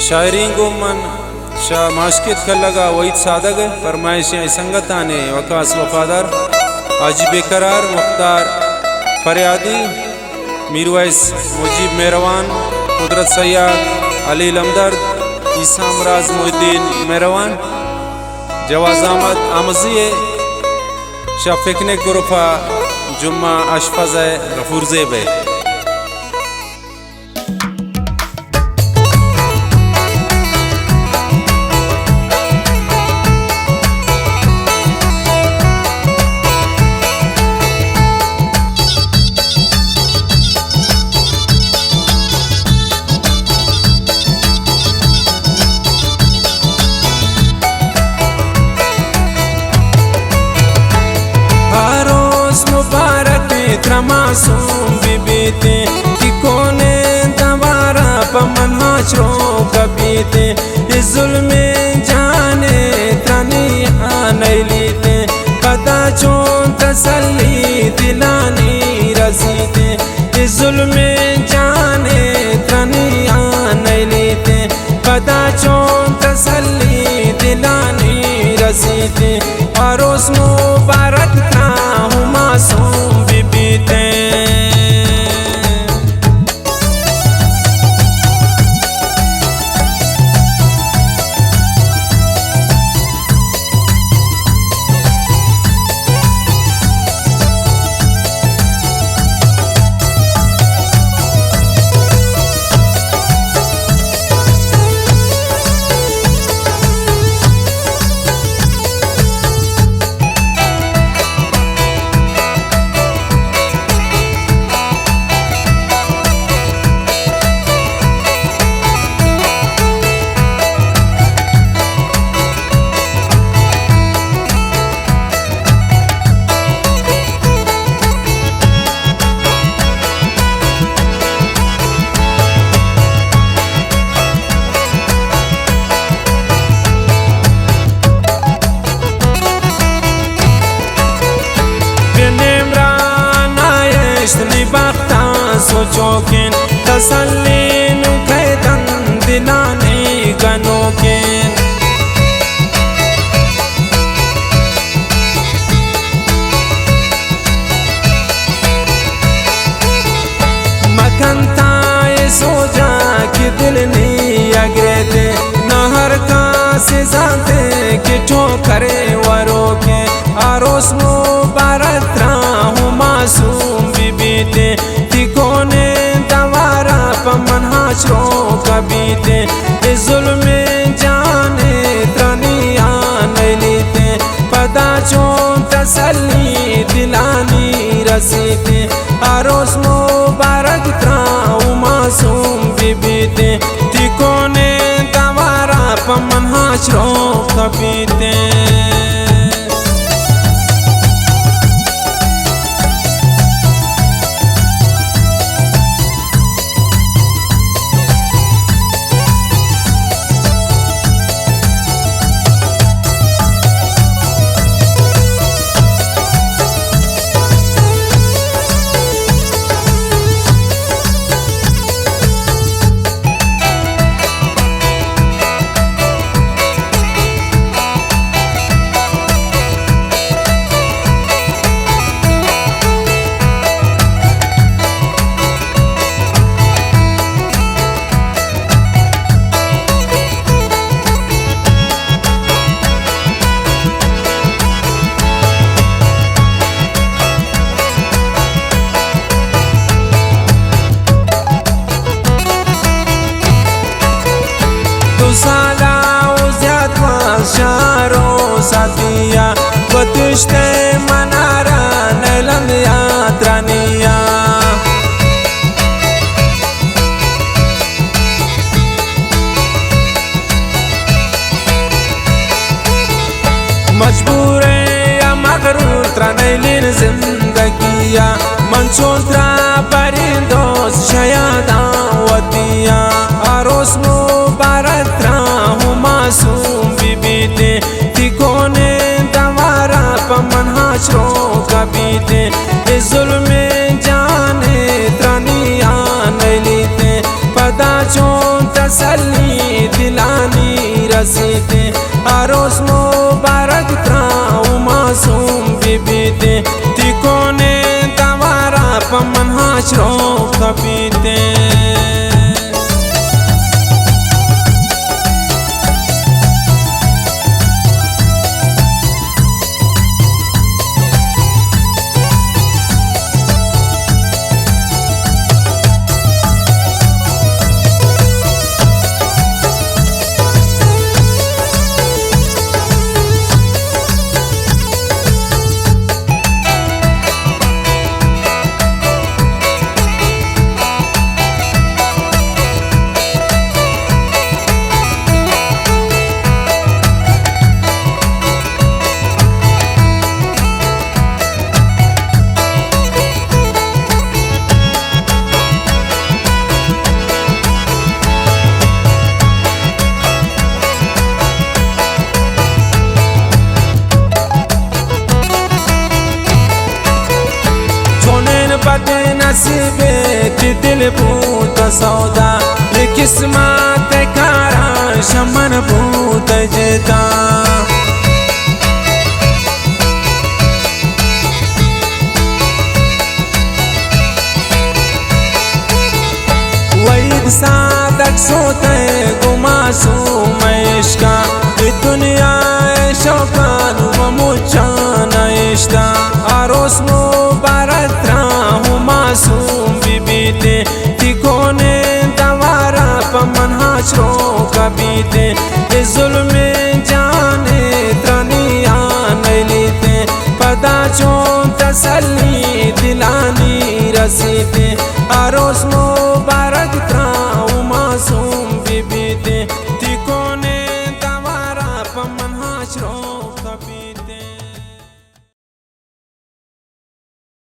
शायरी गो मन शाह माशकित कर लगा वहीद सादग फरमाइशें संगताने वकास वफादार आज बेकरार मुख्तार फरियादी मीरवैस मुजीब मेहरवान कुदरत सैयद अली लमदर्द ईसा अमराज मोहिद्दीन मेहरवान जवाज अहमद आमजी शफिकने गुरफा जुम्मा अशफज गफूर ज़ेब है। मासूम बीबीते कि कोने दवारा पमन हाशरो कबीते इस जुल्म जाने तनी आनैलीते पता चों तसल्ली दिलानी रसीते इस जुल्म जाने तनी आनैलीते पता चों तसल्ली दिलानी रसीते और उस मुबारक था हूँ मासूम बीबीते। सोचोकेन तसल्लीन कैदन दिलाने गनोकेन मकनता ये सोचा कि दिल नहीं अग्रेते नहर का से जाते कि ठोकरे वरोके आरोस मुबारक हूँ मासूम बीबीते कोने दवारा पमन हाशरो कबीते इस जुल्म जाने तनिया नैलीते पता चों तसल्ली दिलानी रसीते आरोस मुबारक त्राऊ मासूम बीबीते ती कोने दवारा पमन हाशरो कबीते। शारो साथिया बतिश्ते मनारा नैलन यात्रानिया मजबूर या मगरूर त्रनैलिन जिंदगिया मंचोत्रा परिंदोस शयादा वतिया आरोस मुबारक हूँ मासूम बीबीते ती कोने दवारा पमन हाशरो कबीते इस जुल्म जाने तनिया नैलीते पता चों तसल्ली दिलानी रसीते आरोस मुबारक त्राऊ मासूम बीबीते तिकोने तवारा पमन हाशरो कपीते बदे नसीबे ती दिल भूत सौदा ये किस्मत कारा शमन भूत जेता वहीद सादक सोते गुमासू मयश्का ये दुनिया शौकान व मुचान इश्ता आरोस मुबारक त्राहू मासूम बीबीते तिकोने तवारा पमन हाशरो कबीते ये जुल्मे जाने त्रनिया नैलीते पदा चों तसल्ली दिलानी रसीते आरोस मुबारक त्राहू मासूम बीबीते तिकोने तवारा पमन हाशरो कबीते।